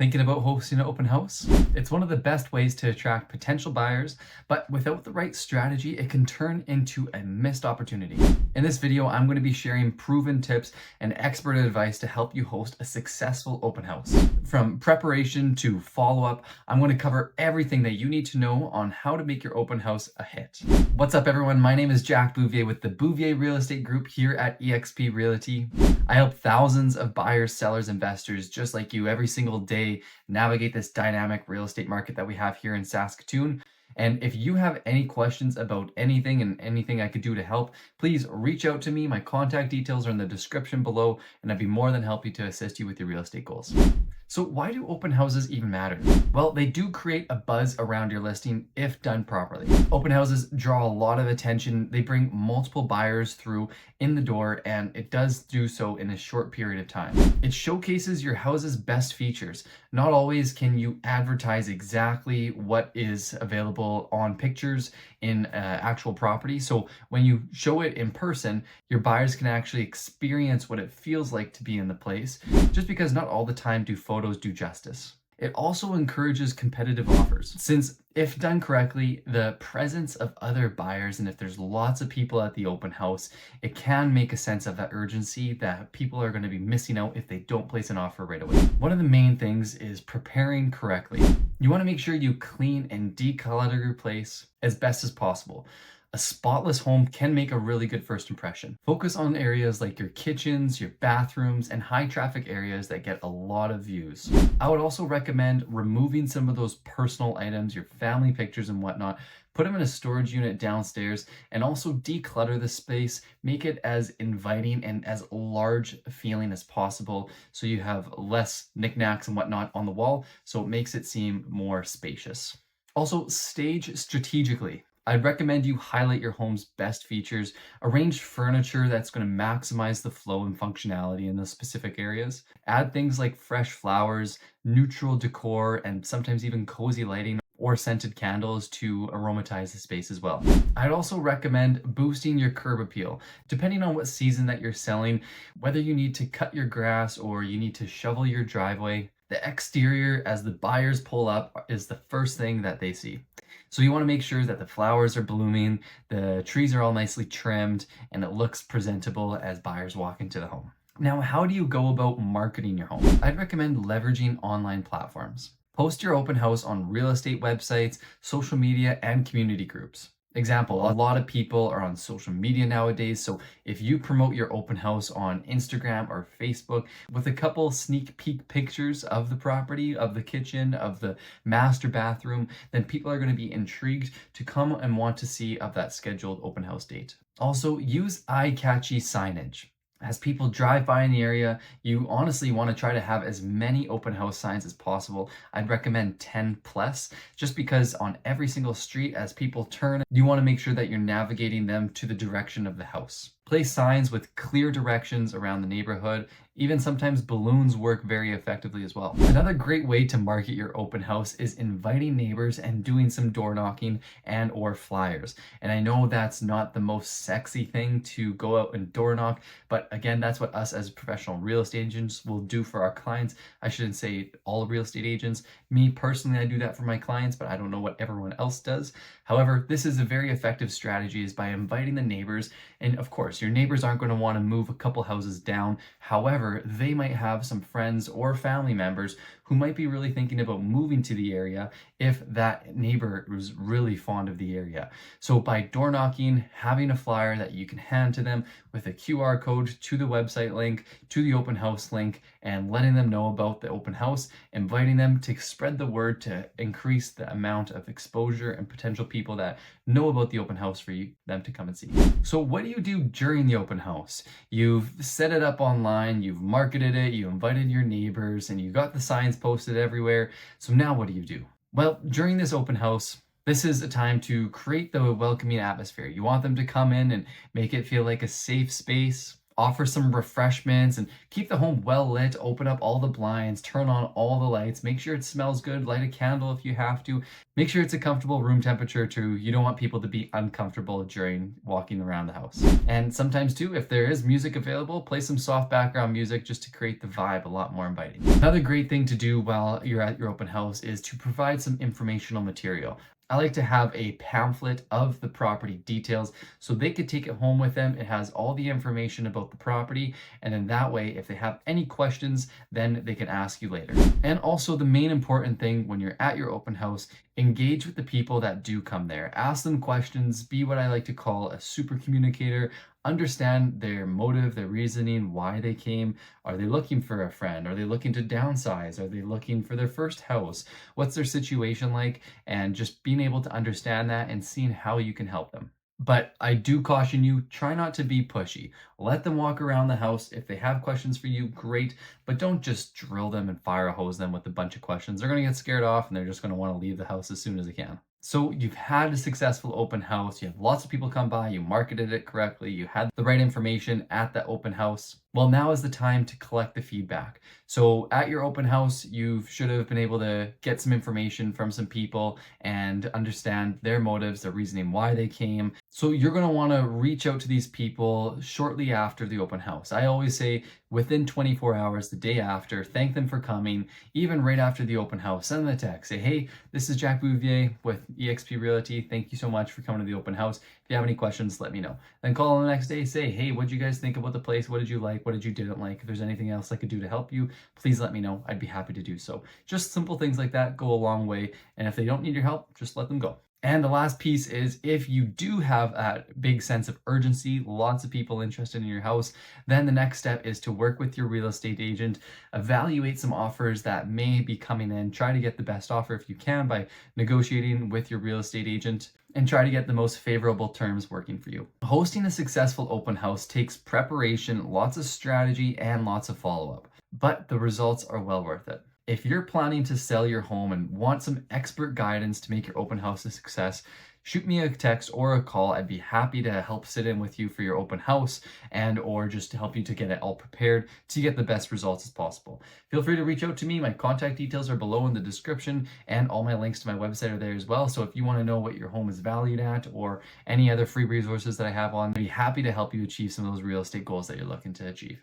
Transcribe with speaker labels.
Speaker 1: Thinking about hosting an open house? It's one of the best ways to attract potential buyers, but without the right strategy, it can turn into a missed opportunity. In this video, I'm going to be sharing proven tips and expert advice to help you host a successful open house. From preparation to follow-up, I'm going to cover everything that you need to know on how to make your open house a hit. What's up, everyone? My name is Jack Bouvier with the Bouvier Real Estate Group here at eXp Realty. I help thousands of buyers, sellers, investors just like you every single day navigate this dynamic real estate market that we have here in Saskatoon. And if you have any questions about anything and anything I could do to help, please reach out to me. My contact details are in the description below, and I'd be more than happy to assist you with your real estate goals. So why do open houses even matter? Well, they do create a buzz around your listing if done properly. Open houses draw a lot of attention. They bring multiple buyers through in the door, and it does do so in a short period of time. It showcases your house's best features. Not always can you advertise exactly what is available on pictures in actual property. So when you show it in person, your buyers can actually experience what it feels like to be in the place, just because not all the time do photos do justice. It also encourages competitive offers, since if done correctly, the presence of other buyers and if there's lots of people at the open house, it can make a sense of that urgency that people are going to be missing out if they don't place an offer right away. One of the main things is preparing correctly. You want to make sure you clean and declutter your place as best as possible. A spotless home can make a really good first impression. Focus on areas like your kitchens, your bathrooms, and high traffic areas that get a lot of views. I would also recommend removing some of those personal items, your family pictures and whatnot, put them in a storage unit downstairs, and also declutter the space. Make it as inviting and as large a feeling as possible so you have less knickknacks and whatnot on the wall, so it makes it seem more spacious. Also, stage strategically. I'd recommend you highlight your home's best features, arrange furniture that's going to maximize the flow and functionality in those specific areas, add things like fresh flowers, neutral decor, and sometimes even cozy lighting or scented candles to aromatize the space as well. I'd also recommend boosting your curb appeal. Depending on what season that you're selling, whether you need to cut your grass or you need to shovel your driveway, the exterior as the buyers pull up is the first thing that they see. So you want to make sure that the flowers are blooming, the trees are all nicely trimmed, and it looks presentable as buyers walk into the home. Now, how do you go about marketing your home? I'd recommend leveraging online platforms. Post your open house on real estate websites, social media, and community groups. Example, a lot of people are on social media nowadays, so if you promote your open house on Instagram or Facebook with a couple sneak peek pictures of the property, of the kitchen, of the master bathroom, then people are going to be intrigued to come and want to see of that scheduled open house date. Also, use eye-catchy signage. As people drive by in the area, you honestly want to try to have as many open house signs as possible. I'd recommend 10 plus, just because on every single street as people turn, you want to make sure that you're navigating them to the direction of the house. Place signs with clear directions around the neighborhood. Even sometimes balloons work very effectively as well. Another great way to market your open house is inviting neighbors and doing some door knocking and or flyers. And I know that's not the most sexy thing to go out and door knock, but again, that's what us as professional real estate agents will do for our clients. I shouldn't say all real estate agents. Me personally, I do that for my clients, but I don't know what everyone else does. However, this is a very effective strategy, is by inviting the neighbors. And of course, your neighbors aren't going to want to move a couple houses down. However, they might have some friends or family members who might be really thinking about moving to the area if that neighbor was really fond of the area. So by door knocking, having a flyer that you can hand to them with a QR code to the website link, to the open house link, and letting them know about the open house, inviting them to spread the word to increase the amount of exposure and potential people that know about the open house for them to come and see. So what do you do during the open house? You've set it up online, you've marketed it, you invited your neighbors, and you got the signs posted everywhere. So now what do you do? Well, during this open house, this is a time to create the welcoming atmosphere. You want them to come in and make it feel like a safe space. Offer some refreshments and keep the home well lit. Open up all the blinds, turn on all the lights, make sure it smells good, light a candle if you have to. Make sure it's a comfortable room temperature too. You don't want people to be uncomfortable during walking around the house. And sometimes too, if there is music available, play some soft background music just to create the vibe a lot more inviting. Another great thing to do while you're at your open house is to provide some informational material. I like to have a pamphlet of the property details so they could take it home with them. It has all the information about the property, and then that way, if they have any questions, then they can ask you later. And also, the main important thing when you're at your open house, engage with the people that do come there. Ask them questions, be what I like to call a super communicator. Understand their motive, their reasoning, why they came. Are they looking for a friend? Are they looking to downsize? Are they looking for their first house? What's their situation like? And just being able to understand that and seeing how you can help them. But I do caution you, try not to be pushy. Let them walk around the house. If they have questions for you, great, but don't just drill them and fire hose them with a bunch of questions. They're going to get scared off and they're just going to want to leave the house as soon as they can. So you've had a successful open house, you have lots of people come by, you marketed it correctly, you had the right information at the open house. Well, now is the time to collect the feedback. So at your open house, you should have been able to get some information from some people and understand their motives, their reasoning why they came. So you're going to want to reach out to these people shortly after the open house. I always say within 24 hours, the day after, thank them for coming, even right after the open house, send them a text, say, hey, this is Jack Bouvier with eXp Realty. Thank you so much for coming to the open house. If you have any questions, let me know. Then call on the next day, say, hey, what did you guys think about the place? What did you like? What did you didn't like? If there's anything else I could do to help you, please let me know. I'd be happy to do so. Just simple things like that go a long way. And if they don't need your help, just let them go. And the last piece is if you do have a big sense of urgency, lots of people interested in your house, then the next step is to work with your real estate agent, evaluate some offers that may be coming in, try to get the best offer if you can by negotiating with your real estate agent, and try to get the most favorable terms working for you. Hosting a successful open house takes preparation, lots of strategy, and lots of follow-up, but the results are well worth it. If you're planning to sell your home and want some expert guidance to make your open house a success, shoot me a text or a call. I'd be happy to help sit in with you for your open house and or just to help you to get it all prepared to get the best results as possible. Feel free to reach out to me. My contact details are below in the description and all my links to my website are there as well. So if you want to know what your home is valued at or any other free resources that I have on, I'd be happy to help you achieve some of those real estate goals that you're looking to achieve.